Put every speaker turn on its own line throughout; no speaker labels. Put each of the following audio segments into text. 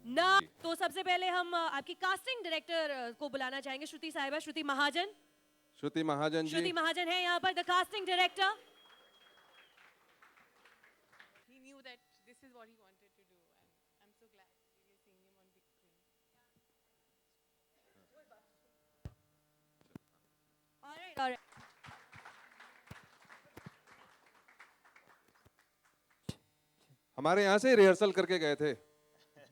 ना तो सबसे पहले हम आपकी कास्टिंग डायरेक्टर को बुलाना चाहेंगे, श्रुति साहिबा, श्रुति महाजन।
श्रुति महाजन जी।
श्रुति महाजन है यहाँ पर the casting director.
He knew that this is what he wanted to do, and I'm so glad we are seeing him on big screen.
All right.
हमारे यहाँ से रिहर्सल करके गए थे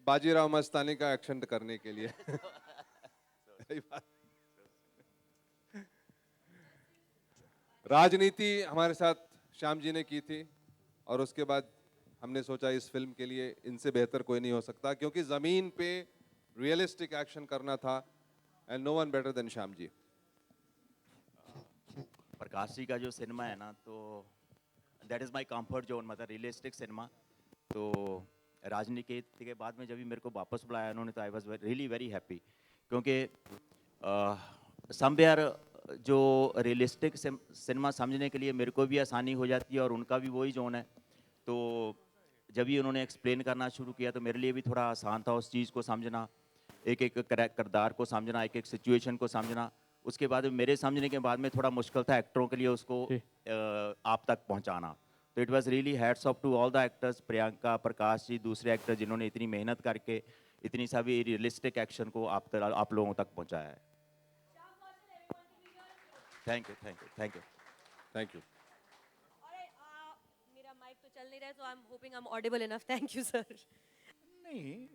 बाजीराव मस्तानी का एक्शन करने के लिए। सही बात। राजनीति हमारे साथ श्याम जी ने की थी और उसके बाद हमने सोचा इस फिल्म के लिए इनसे बेहतर कोई नहीं हो सकता, क्योंकि जमीन पे रियलिस्टिक एक्शन करना था and no one better than Shyam ji.
Prakash ji का जो सिनेमा है ना, तो that is my comfort zone, मतलब रियलिस्टिक सिनेमा। तो राजनीति के बाद में जब भी मेरे को वापस बुलाया उन्होंने, तो I was really very happy, क्योंकि समवेयर जो रियलिस्टिक सिनेमा समझने के लिए मेरे को भी आसानी हो जाती है और उनका भी वही जोन है। तो जब भी उन्होंने एक्सप्लेन करना शुरू किया तो मेरे लिए भी थोड़ा आसान था उस चीज़ को समझना, एक एक किरदार को समझना, एक एक सिचुएशन को समझना। उसके बाद मेरे समझने के बाद में थोड़ा मुश्किल था एक्टरों के लिए उसको आप तक पहुंचाना। तो it was really hats off to all the actors, Priyanka, Prakash ji, दूसरे एक्टर जिन्होंने इतनी मेहनत करके इतनी सभी रियलिस्टिक एक्शन को आप लोगों तक पहुंचाया है। Thank you, thank you, thank you,
thank you.
मेरा माइक तो चल नहीं रहा है, so I'm hoping I'm audible enough. Thank you, sir.
नहीं,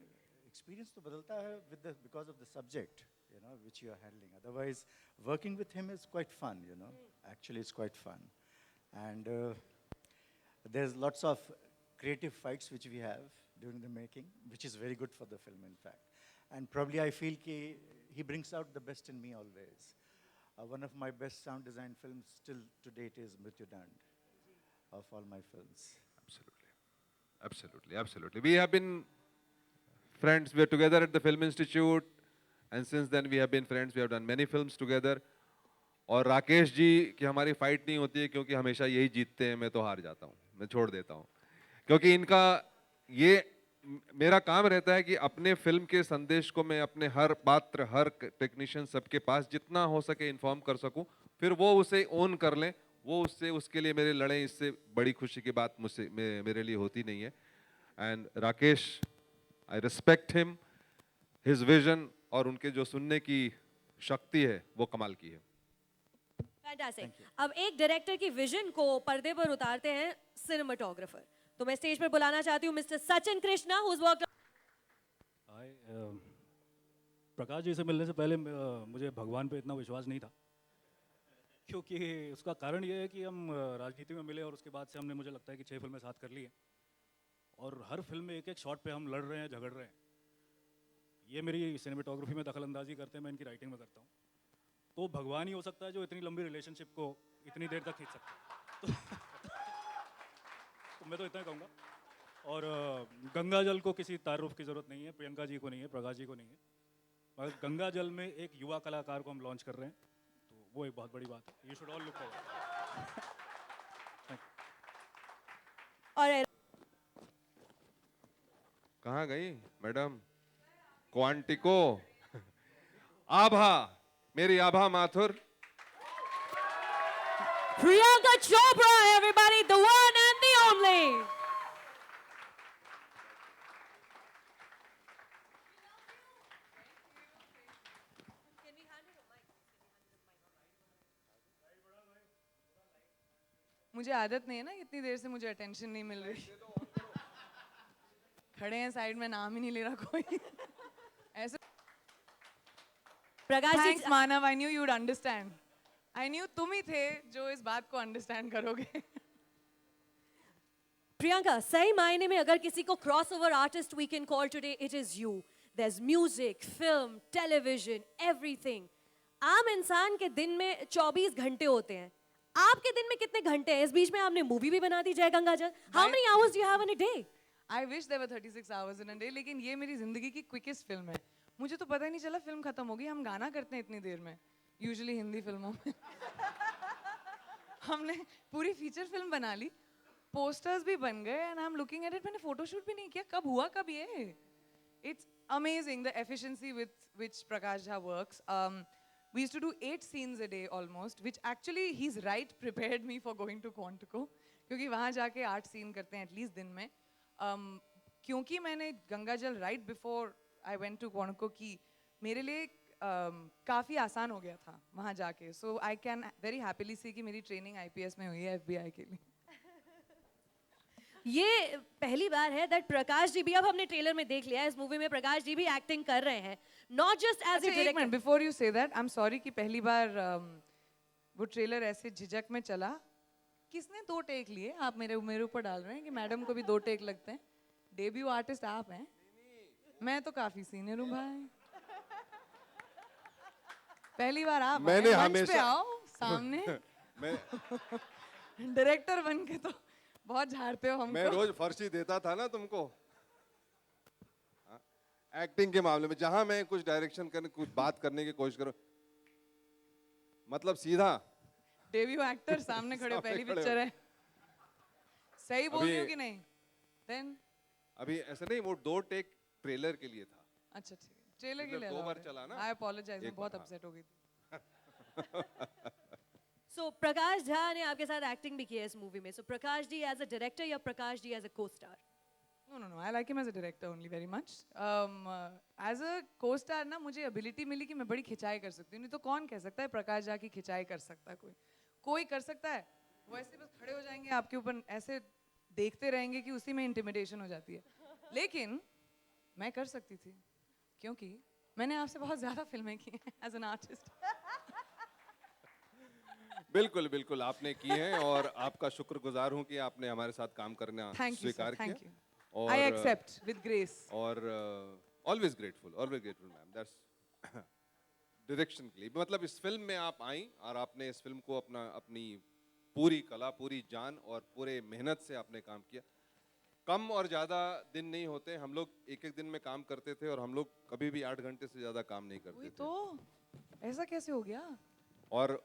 experience तो बदलता है because of the subject, you know, which you are handling. Otherwise, working with him is quite fun, you know. Actually, it's quite fun, and there's lots of creative fights which we have during the making, which is very good for the film, in fact. And probably I feel he brings out the best in me always. One of my best sound design films still to date is Mrityu Dand, of all my films.
Absolutely, absolutely, absolutely. We have been friends. We are together at the Film Institute, and since then we have been friends. We have done many films together. और राकेश जी की हमारी fight नहीं होती है क्योंकि हमेशा यही जीतते हैं, मैं तो हार जाता हूँ, मैं छोड़ देता हूँ, क्योंकि इनका ये मेरा काम रहता है कि अपने फिल्म के संदेश को मैं अपने हर पात्र, हर टेक्नीशियन, सबके पास जितना हो सके इन्फॉर्म कर सकूं, फिर वो उसे ओन कर लें, वो उसके लिए मेरे लड़े, इससे बड़ी खुशी की बात मुझसे मेरे लिए होती नहीं है। And Rakesh, I respect him, his vision, और उनके जो सुनने की शक्ति है वो कमाल की है।
Fantastic. अब एक डायरेक्टर की विजन को पर्दे पर उतारते हैं सिनेमाटोग्राफर। तो मैं स्टेज पर बुलाना चाहती हूँ mister Sachin Krishna, who's worked.
Prakash ji से मिलने से पहले मुझे भगवान पे इतना विश्वास नहीं था, क्योंकि उसका कारण ये है कि हम राजनीति में मिले और उसके बाद से हमने, मुझे लगता है कि 6 फिल्में साथ कर ली हैं और हर फिल्म में एक एक शॉट पे हम लड़ रहे हैं, झगड़ रहे हैं। ये मेरी सिनेमेटोग्राफी में दखल अंदाजी करते हैं, मैं इनकी राइटिंग में करता हूँ। तो भगवान ही हो सकता है जो इतनी लंबी रिलेशनशिप को इतनी देर तक खींच सकता है। तो मैं तो इतना कहूँगा। और गंगा जल को किसी तारुफ की ज़रूरत नहीं है, प्रियंका जी को नहीं है, प्रकाश जी को नहीं है, मगर गंगा जल में एक युवा कलाकार को हम लॉन्च कर रहे हैं, तो वो एक बहुत बड़ी बात है। You should all look forward.
और
कहाँ गई मैडम? क्वांटिको, आभा, मेरी आभा Mathur,
Priyanka Chopra, everybody, the one and the only.
मुझे आदत नहीं है ना, इतनी देर से मुझे अटेंशन नहीं मिल रही। खड़े हैं साइड में, नाम ही नहीं ले रहा कोई। ऐसे
Prakash ji,
thanks Manav, I knew you would understand. I knew तुम ही थे जो इस बात को अंडरस्टैंड करोगे।
प्रियंका, सही मायने में अगर किसी को crossover artist we can call today, it is you. There's music, film, television, everything. आम इंसान के दिन में 24 घंटे होते हैं, आपके दिन में कितने घंटे हैं? इस बीच में आपने मूवी भी बना दी जय गंगा जल। How many hours do you have in a day?
I wish there were 36 hours in a day, लेकिन ये मेरी जिंदगी की क्विकेस्ट फिल्म है। मुझे तो पता ही नहीं चला फिल्म खत्म हो गई। हम गाना करते हैं इतनी देर में, यूजुअली हिंदी फिल्मों में। हमने पूरी फीचर फिल्म बना ली, पोस्टर्स भी बन गए, and I am looking at it. मैंने फोटोशूट भी नहीं किया, कब हुआ कब ये? It's amazing, the efficiency with which Prakash Jha works. We used to do 8 scenes a day almost, which actually he's right prepared me for going to Quantico, क्योंकि वहाँ जाके 8 scene करते हैं at least दिन में. क्योंकि मैंने गंगा जल right before I went to Quantico की, मेरे लिए काफ़ी आसान हो गया था वहाँ जाके. So I can very happily see कि मेरी training IPS में हुई है FBI के लिए.
ये पहली बार है दैट प्रकाश जी भी, अब हमने ट्रेलर में देख लिया है, इस मूवी में प्रकाश जी भी एक्टिंग कर रहे हैं, नॉट जस्ट एज ए
अच्छा एक
director.
Minute, before you say that, I am sorry कि पहली बार वो ट्रेलर ऐसे झिझक में चला. किसने 2 टेक लिए? आप मेरे ऊपर डाल रहे हैं कि मैडम को भी 2 टेक लगते हैं. डेब्यू आर्टिस्ट आप हैं, मैं तो काफी सीनियर हूँ भाई. पहली बार आप
मैंने
आए, मंच पे
हमेशा-
आओ सामने.
मैं
डायरेक्टर बन के तो बहुत झाड़ते हो
मैं
हमको.
रोज फर्शी देता था ना तुमको एक्टिंग के मामले में. जहां मैं कुछ डायरेक्शन करने, कुछ बात करने की कोशिश करूं, मतलब सीधा
डेब्यू एक्टर सामने खड़े हो,
सामने
पहली
खड़े
पिक्चर
हो.
है. सही बोल रही हो
अभी-
कि नहीं? देन
अभी ऐसा नहीं, वो 2 टेक ट्रेलर के लिए था.
अच्छा ठीक है, ट्रेलर के
मतलब
लिए
2 बार चला ना.
आई अपोलोजाइज, मैं
एक
बहुत
बार, हाँ.
अपसेट हो गई थी.
सो प्रकाश झा ने आपके साथ एक्टिंग भी की है इस मूवी में. सो Prakash ji as a director या प्रकाश जी एज अ को star?
No. I like him as a director only very much. As a co-star ना मुझे ability मिली कि मैं बड़ी खिंचाई कर सकती हूँ. नहीं तो कौन कह सकता है प्रकाश झा की खिंचाई कर सकता है? कोई कर सकता है? वो ऐसे बस खड़े हो जाएंगे आपके ऊपर, ऐसे देखते रहेंगे कि उसी में इंटिमिडेशन हो जाती है. लेकिन मैं कर सकती थी, क्योंकि मैंने आपसे बहुत ज्यादा फिल्में की हैं एज एन आर्टिस्ट.
बिल्कुल बिल्कुल आपने की है, और आपका शुक्रगुजार हूं कि आपने हमारे साथ काम करना
थैंक यू
स्वीकार
थैंक
किया.
यू.
और
आई एक्सेप्ट विद ग्रेस.
और always grateful ma'am. That's direction के लिए. मतलब इस फिल्म में आप आई और आपने इस फिल्म को अपनी पूरी कला, पूरी जान और पूरे मेहनत से आपने काम किया. कम और ज़्यादा दिन नहीं होते. हम लोग एक दिन में काम करते थे, और हम लोग कभी भी 8 घंटे से ज़्यादा काम नहीं करते
वही
थे.
तो, ऐसा कैसे हो गया?
और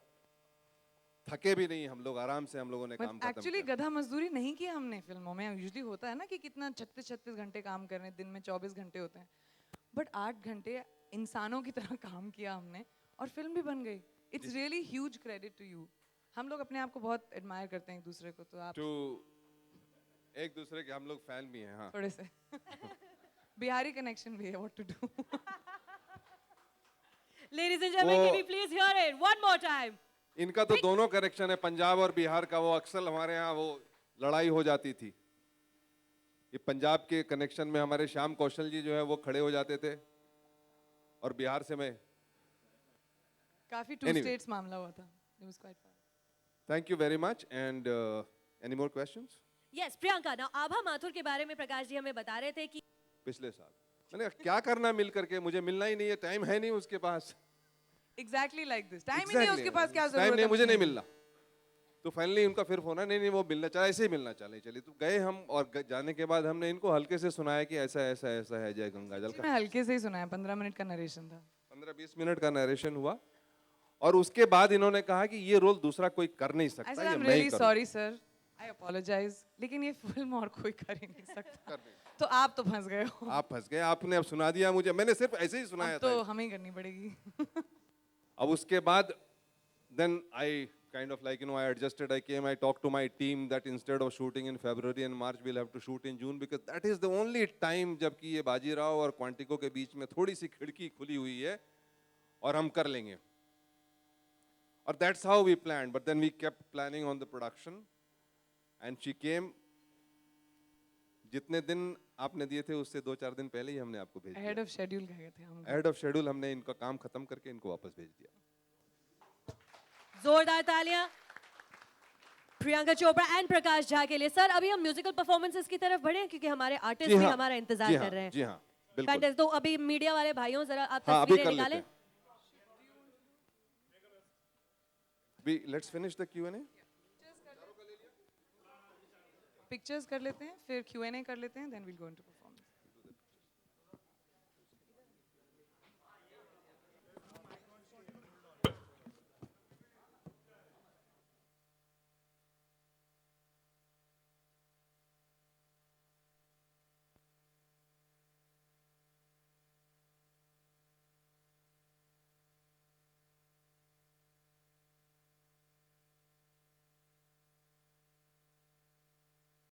थके भी नहीं हम लोग, आराम से हम लोगों ने काम खत्म
एक्चुअली
किया.
गधा मजदूरी नहीं की हमने फिल्मों में. यूजुअली होता है ना कि कितना 36 घंटे काम कर रहे हैं, दिन में 24 घंटे होते हैं. बट 8 घंटे इंसानों की तरह काम किया हमने, और फिल्म भी बन गई. It's really huge credit to you. हम लोग अपने आप को बहुत एडमायर करते हैं एक दूसरे को, तो आप
टू एक दूसरे के हम लोग फैन भी हैं. हाँ,
थोड़े से बिहारी कनेक्शन भी है. What to do.
Ladies and gentlemen,
वो-
can we please hear it one more time?
इनका तो दोनों कनेक्शन है, पंजाब और बिहार का. वो अक्सर हमारे यहाँ वो लड़ाई हो जाती थी. ये पंजाब के कनेक्शन में हमारे श्याम कौशल जी जो है वो खड़े हो जाते थे, और बिहार से मैं.
काफी टू
Anyway.
स्टेट्स मामला हुआ था. It was quite fun.
Thank you very much. And any more questions?
Yes, Priyanka. Now Abha Mathur के बारे में प्रकाश जी हमें बता रहे थे कि
पिछले साल मैंने कहा, क्या करना मिल करके, मुझे मिलना ही नहीं है, टाइम है नहीं उसके पास.
Exactly like this. टाइम ही नहीं है उसके पास, क्या जरूरत
टाइम
है?
नहीं, मुझे नहीं
मिलने की?
मिलना. तो फाइनली उनका फिर फोन है, नहीं वो मिलना चाहे, ऐसे ही मिलना चले. चलिए तो गए हम, और जाने के बाद हमने इनको हल्के से सुनाया कि ऐसा ऐसा ऐसा है जय गंगा जल
जी,
का.
मैं हल्के से ही सुनाया. 15 मिनट का नरेशन था.
15-20 मिनट का नरेशन हुआ, और उसके बाद इन्होंने कहा कि ये रोल दूसरा कोई कर नहीं
I
सकता,
said,
ये
I'm
मैं ही
really
करूंगा.
sorry sir. I apologize. लेकिन ये फिल्म और कोई कर ही नहीं सकता. तो आप तो फंस गए हो.
आप फंस गए. आपने अब सुना दिया मुझे, मैंने सिर्फ ऐसे ही सुनाया
अब तो
था.
हमें ही करनी पड़ेगी.
अब उसके बाद then I kind of like, I adjusted, I came, I talked to my team that instead of shooting in February and March, we'll have to shoot in June, because that is the only time जबकि ये बाजीराव और Quantico के बीच में थोड़ी सी खिड़की खुली हुई है, और हम कर लेंगे. और that's how we planned, but then we kept planning on the production, and she came. जितने दिन आपने दिए थे उससे 2-4 दिन पहले ही हमने आपको भेज दिया.
Ahead of schedule कह गए थे हम.
Ahead of schedule हमने इनका काम खत्म करके इनको वापस भेज दिया.
जोरदार तालियां प्रियंका चोपड़ा एंड प्रकाश झा के लिए. सर अभी हम म्यूजिकल परफॉर्मेंसेस की तरफ बढ़े हैं, क्योंकि हमारे आर्टिस्ट
जी
भी
हाँ,
हमारा इंतजार
जी
कर
हाँ,
रहे हैं.
जी हाँ, बिल्कुल.
Fantastic. तो अभी मीडिया वाले भाइयों जरा आप
हाँ, अभी
तस्वीरें
कर लेते
निकालें.
हैं. Let's finish the Q&A.
Pictures कर लेते हैं, फिर Q&A कर लेते हैं, then we'll go into